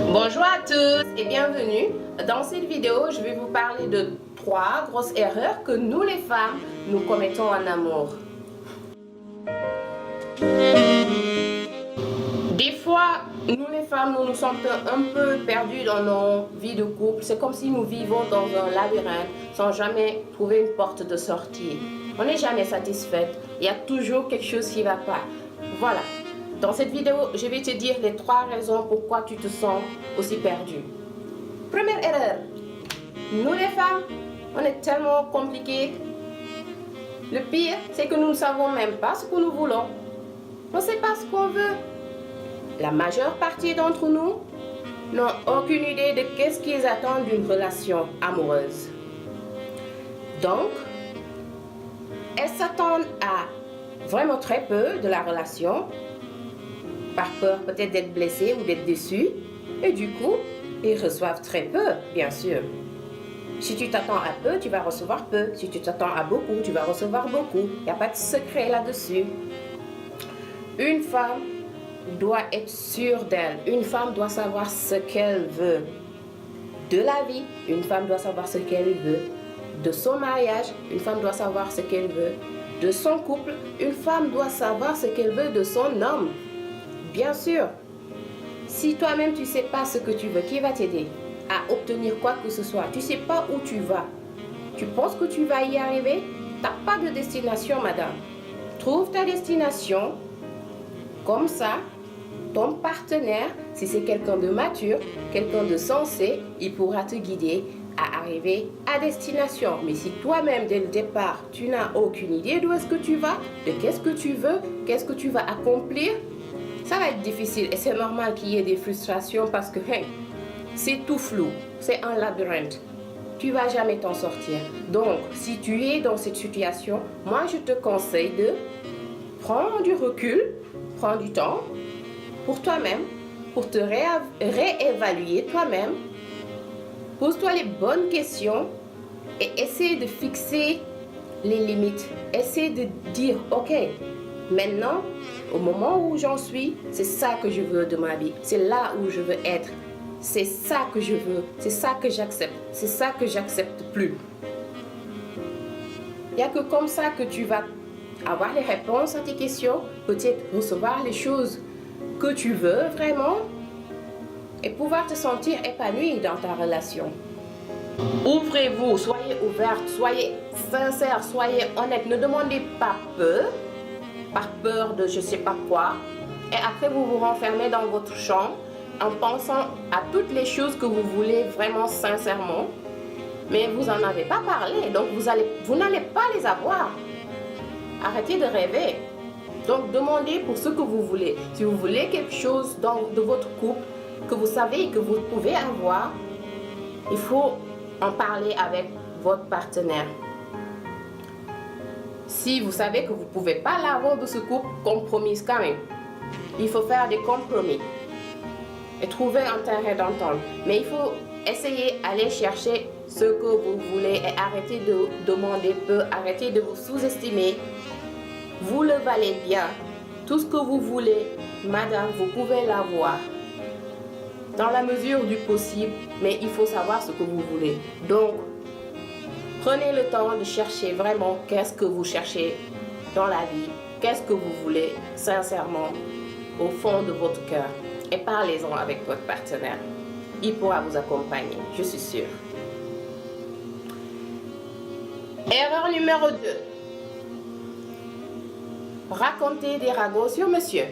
Bonjour à tous et bienvenue. Dans cette vidéo, je vais vous parler de 3 grosses erreurs que nous les femmes, nous commettons en amour. Des fois, nous les femmes, nous nous sommes un peu perdus dans nos vies de couple. C'est comme si nous vivons dans un labyrinthe sans jamais trouver une porte de sortie. On n'est jamais satisfaite. Il y a toujours quelque chose qui ne va pas. Voilà. Dans cette vidéo, je vais te dire les 3 raisons pourquoi tu te sens aussi perdu. Première erreur. Nous les femmes, on est tellement compliqués. Le pire, c'est que nous ne savons même pas ce que nous voulons. On ne sait pas ce qu'on veut. La majeure partie d'entre nous n'ont aucune idée de qu'est-ce qu'ils attendent d'une relation amoureuse. Donc, elles s'attendent à vraiment très peu de la relation, par peur peut-être d'être blessées ou d'être déçues, et du coup, ils reçoivent très peu, bien sûr. Si tu t'attends à peu, tu vas recevoir peu. Si tu t'attends à beaucoup, tu vas recevoir beaucoup. Il n'y a pas de secret là-dessus. Une femme doit être sûre d'elle. Une femme doit savoir ce qu'elle veut de la vie. Une femme doit savoir ce qu'elle veut de son mariage. Une femme doit savoir ce qu'elle veut de son couple. Une femme doit savoir ce qu'elle veut de son homme. Bien sûr, si toi-même tu ne sais pas ce que tu veux, qui va t'aider à obtenir quoi que ce soit? Tu ne sais pas où tu vas. Tu penses que tu vas y arriver? Tu n'as pas de destination, madame. Trouve ta destination. Comme ça, ton partenaire, si c'est quelqu'un de mature, quelqu'un de sensé, il pourra te guider à arriver à destination. Mais si toi-même, dès le départ, tu n'as aucune idée d'où est-ce que tu vas, de qu'est-ce que tu veux, qu'est-ce que tu vas accomplir, ça va être difficile et c'est normal qu'il y ait des frustrations parce que c'est tout flou, c'est un labyrinthe. Tu ne vas jamais t'en sortir. Donc, si tu es dans cette situation, moi je te conseille de prendre du recul, prendre du temps pour toi-même, pour te réévaluer toi-même. Pose-toi les bonnes questions et essaie de fixer les limites. Essaie de dire, ok, maintenant, au moment où j'en suis, c'est ça que je veux de ma vie. C'est là où je veux être. C'est ça que je veux. C'est ça que j'accepte. C'est ça que j'accepte plus. Il n'y a que comme ça que tu vas avoir les réponses à tes questions. Peut-être recevoir les choses que tu veux vraiment. Et pouvoir te sentir épanoui dans ta relation. Ouvrez-vous, soyez ouverte, soyez sincère, soyez honnête. Ne demandez pas peu. Par peur de je ne sais pas quoi, et après vous vous renfermez dans votre chambre en pensant à toutes les choses que vous voulez vraiment sincèrement, mais vous n'en avez pas parlé, donc vous n'allez pas les avoir. Arrêtez de rêver. Donc demandez pour ce que vous voulez. Si vous voulez quelque chose de votre couple que vous savez que vous pouvez avoir, il faut en parler avec votre partenaire. Si vous savez que vous ne pouvez pas l'avoir de ce couple, compromise quand même. Il faut faire des compromis et trouver un terrain d'entente. Mais il faut essayer d'aller chercher ce que vous voulez et arrêter de demander peu, arrêter de vous sous-estimer. Vous le valez bien. Tout ce que vous voulez, madame, vous pouvez l'avoir. Dans la mesure du possible, mais il faut savoir ce que vous voulez. Donc, prenez le temps de chercher vraiment qu'est-ce que vous cherchez dans la vie, qu'est-ce que vous voulez sincèrement au fond de votre cœur et parlez-en avec votre partenaire. Il pourra vous accompagner, je suis sûre. Erreur numéro 2. Raconter des ragots sur monsieur.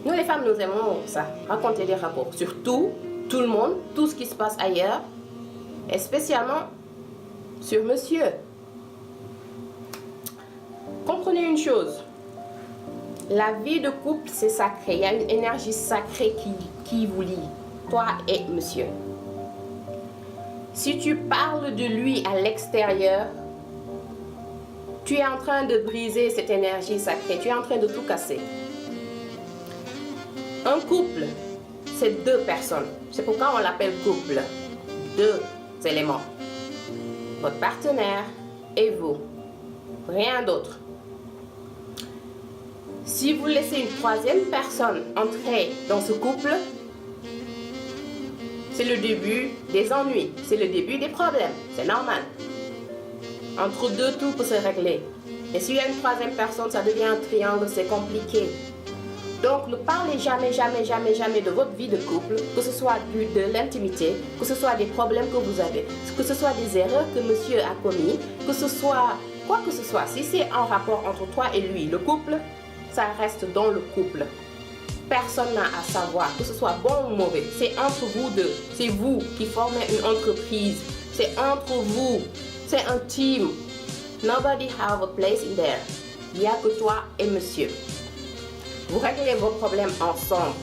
Nous les femmes, nous aimons ça, raconter des ragots sur tout le monde, tout ce qui se passe ailleurs et spécialement sur monsieur. Comprenez une chose, la vie de couple c'est sacré, il y a une énergie sacrée qui vous lie, toi et monsieur. Si tu parles de lui à l'extérieur, tu es en train de briser cette énergie sacrée, tu es en train de tout casser. Un couple, c'est 2 personnes, c'est pourquoi on l'appelle couple, 2 éléments. Votre partenaire et vous. Rien d'autre. Si vous laissez une 3e personne entrer dans ce couple, c'est le début des ennuis, c'est le début des problèmes, c'est normal. Entre deux, tout peut se régler. Et s'il y a une troisième personne, ça devient un triangle, c'est compliqué. Donc, ne parlez jamais, jamais, jamais, jamais de votre vie de couple, que ce soit de l'intimité, que ce soit des problèmes que vous avez, que ce soit des erreurs que monsieur a commis, que ce soit quoi que ce soit. Si c'est un rapport entre toi et lui, le couple, ça reste dans le couple. Personne n'a à savoir, que ce soit bon ou mauvais. C'est entre vous deux. C'est vous qui formez une entreprise. C'est entre vous. C'est un team. Nobody have a place in there. Il n'y a que toi et monsieur. Vous réglez vos problèmes ensemble.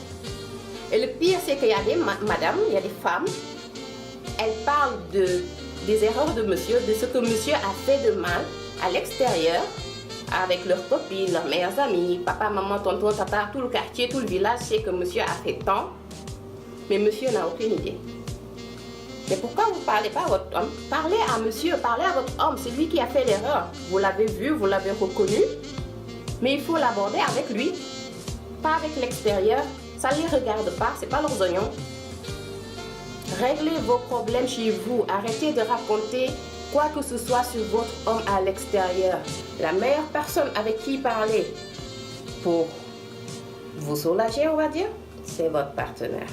Et le pire, c'est qu'il y a des madames, il y a des femmes, elles parlent des erreurs de monsieur, de ce que monsieur a fait de mal à l'extérieur, avec leurs copines, leurs meilleurs amis, papa, maman, tonton, tata, tout le quartier, tout le village sait que monsieur a fait tant, mais monsieur n'a aucune idée. Mais pourquoi vous ne parlez pas à votre homme? Parlez à monsieur, parlez à votre homme, c'est lui qui a fait l'erreur. Vous l'avez vu, vous l'avez reconnu, mais il faut l'aborder avec lui. Pas avec l'extérieur, ça ne les regarde pas, c'est pas leurs oignons. Réglez vos problèmes chez vous, arrêtez de raconter quoi que ce soit sur votre homme à l'extérieur. La meilleure personne avec qui parler pour vous soulager, on va dire, c'est votre partenaire.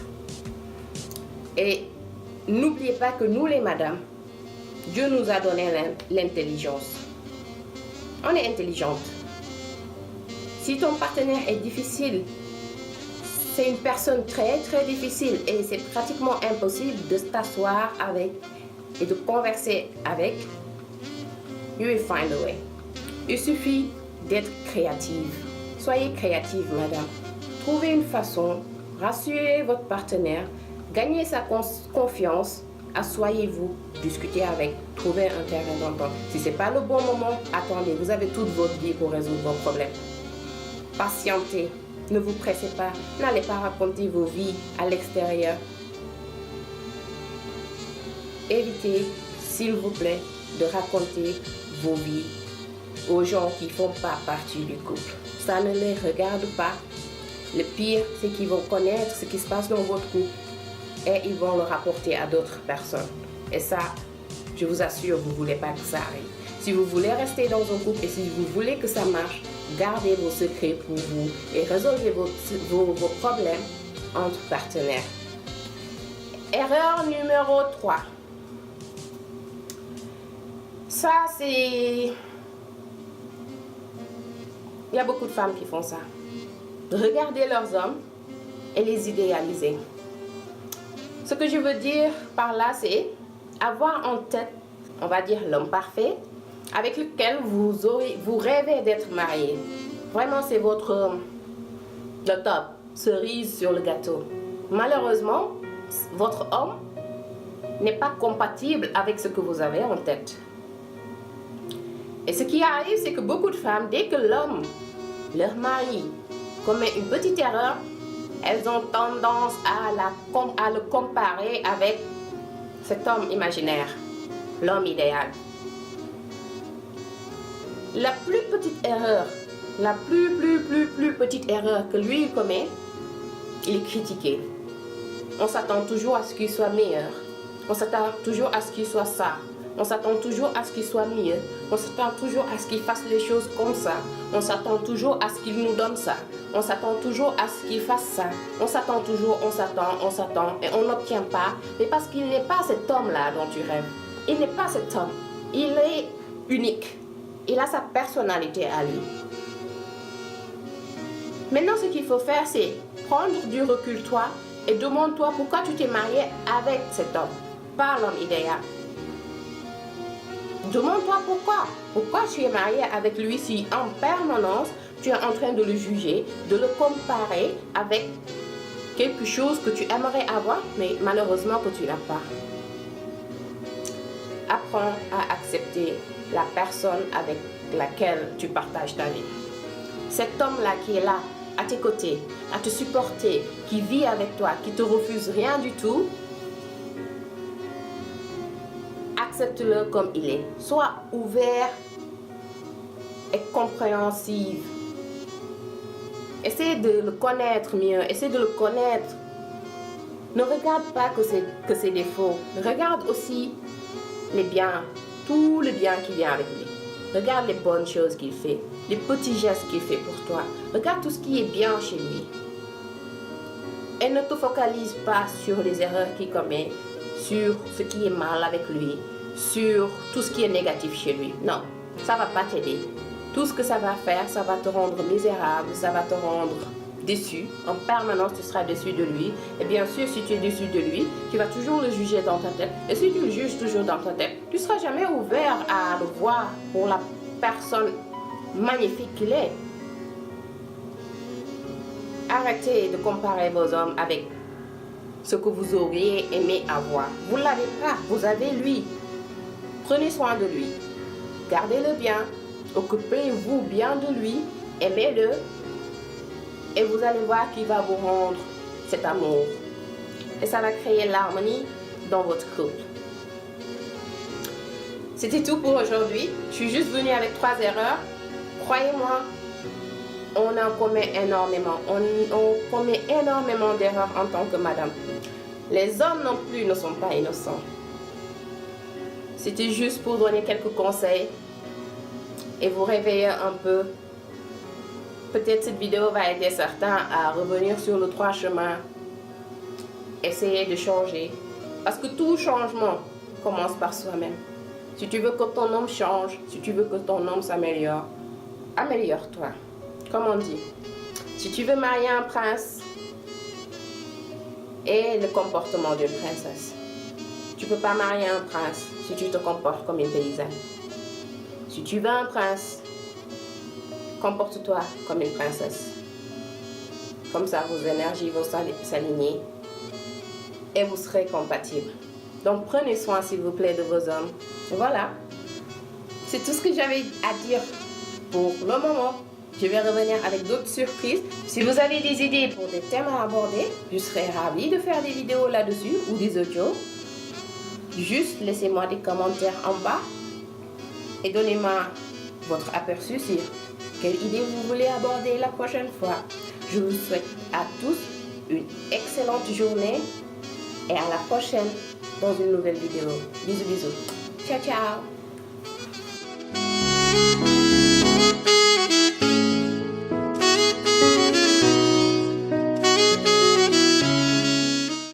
Et n'oubliez pas que nous les madames, Dieu nous a donné l'intelligence. On est intelligente. Si ton partenaire est difficile, c'est une personne très très difficile et c'est pratiquement impossible de t'asseoir avec et de converser avec. You will find a way. Il suffit d'être créative. Soyez créative, madame. Trouvez une façon, rassurez votre partenaire, gagnez sa confiance, asseyez-vous, discutez avec, trouvez un terrain d'entente. Si ce n'est pas le bon moment, attendez, vous avez toute votre vie pour résoudre vos problèmes. Patientez, ne vous pressez pas, n'allez pas raconter vos vies à l'extérieur. Évitez, s'il vous plaît, de raconter vos vies aux gens qui ne font pas partie du couple. Ça ne les regarde pas. Le pire, c'est qu'ils vont connaître ce qui se passe dans votre couple et ils vont le rapporter à d'autres personnes. Et ça, je vous assure, vous ne voulez pas que ça arrive. Si vous voulez rester dans un couple et si vous voulez que ça marche, gardez vos secrets pour vous et résolvez vos problèmes entre partenaires. Erreur numéro 3. Ça, c'est... Il y a beaucoup de femmes qui font ça. Regarder leurs hommes et les idéaliser. Ce que je veux dire par là, c'est avoir en tête, on va dire, l'homme parfait avec lequel vous rêvez d'être marié. Vraiment, c'est le top, cerise sur le gâteau. Malheureusement, votre homme n'est pas compatible avec ce que vous avez en tête. Et ce qui arrive, c'est que beaucoup de femmes, dès que l'homme, leur mari, commet une petite erreur, elles ont tendance à le comparer avec cet homme imaginaire, l'homme idéal. La plus petite erreur, la plus petite erreur que lui commet, il est critiqué. On s'attend toujours à ce qu'il soit meilleur. On s'attend toujours à ce qu'il soit ça. On s'attend toujours à ce qu'il soit mieux. On s'attend toujours à ce qu'il fasse les choses comme ça. On s'attend toujours à ce qu'il nous donne ça. On s'attend toujours à ce qu'il fasse ça. On s'attend toujours, on s'attend et on n'obtient pas. Mais parce qu'il n'est pas cet homme-là dont tu rêves. Il n'est pas cet homme. Il est unique. Il a sa personnalité à lui. Maintenant, ce qu'il faut faire, c'est prendre du recul, toi, et demande-toi pourquoi tu t'es marié avec cet homme, pas l'homme idéal. Demande-toi pourquoi. Pourquoi tu es marié avec lui si en permanence tu es en train de le juger, de le comparer avec quelque chose que tu aimerais avoir, mais malheureusement que tu n'as pas. Apprends à accepter la personne avec laquelle tu partages ta vie. Cet homme-là qui est là, à tes côtés, à te supporter, qui vit avec toi, qui te refuse rien du tout, accepte-le comme il est. Sois ouvert et compréhensif. Essaie de le connaître mieux. Essaie de le connaître Ne regarde pas que ses défauts. Regarde aussi les biens, tout le bien qui vient avec lui. Regarde les bonnes choses qu'il fait, les petits gestes qu'il fait pour toi. Regarde tout ce qui est bien chez lui. Et ne te focalise pas sur les erreurs qu'il commet, sur ce qui est mal avec lui, sur tout ce qui est négatif chez lui. Non, ça ne va pas t'aider. Tout ce que ça va faire, ça va te rendre misérable, ça va te rendre déçu. En permanence, tu seras déçu de lui. Et bien sûr, si tu es déçu de lui, tu vas toujours le juger dans ta tête. Et si tu le juges toujours dans ta tête, tu ne seras jamais ouvert à le voir pour la personne magnifique qu'il est. Arrêtez de comparer vos hommes avec ce que vous auriez aimé avoir. Vous ne l'avez pas, vous avez lui. Prenez soin de lui. Gardez-le bien. Occupez-vous bien de lui. Aimez-le. Et vous allez voir qu'il va vous rendre cet amour. Et ça va créer l'harmonie dans votre couple. C'était tout pour aujourd'hui. Je suis juste venue avec 3 erreurs. Croyez-moi, on en commet énormément. On commet énormément d'erreurs en tant que madame. Les hommes non plus ne sont pas innocents. C'était juste pour donner quelques conseils et vous réveiller un peu. Peut-être cette vidéo va aider certains à revenir sur le droit chemin. Essayez de changer. Parce que tout changement commence par soi-même. Si tu veux que ton homme change, si tu veux que ton homme s'améliore, améliore-toi. Comme on dit. Si tu veux marier un prince, aie le comportement d'une princesse. Tu ne peux pas marier un prince si tu te comportes comme une paysanne. Si tu veux un prince, comporte-toi comme une princesse. Comme ça, vos énergies vont s'aligner et vous serez compatibles. Donc, prenez soin, s'il vous plaît, de vos hommes. Voilà. C'est tout ce que j'avais à dire pour le moment. Je vais revenir avec d'autres surprises. Si vous avez des idées pour des thèmes à aborder, je serai ravie de faire des vidéos là-dessus ou des audios. Juste laissez-moi des commentaires en bas et donnez-moi votre aperçu sur quelle idée vous voulez aborder la prochaine fois. Je vous souhaite à tous une excellente journée et à la prochaine dans une nouvelle vidéo. Bisous, bisous. Ciao, ciao.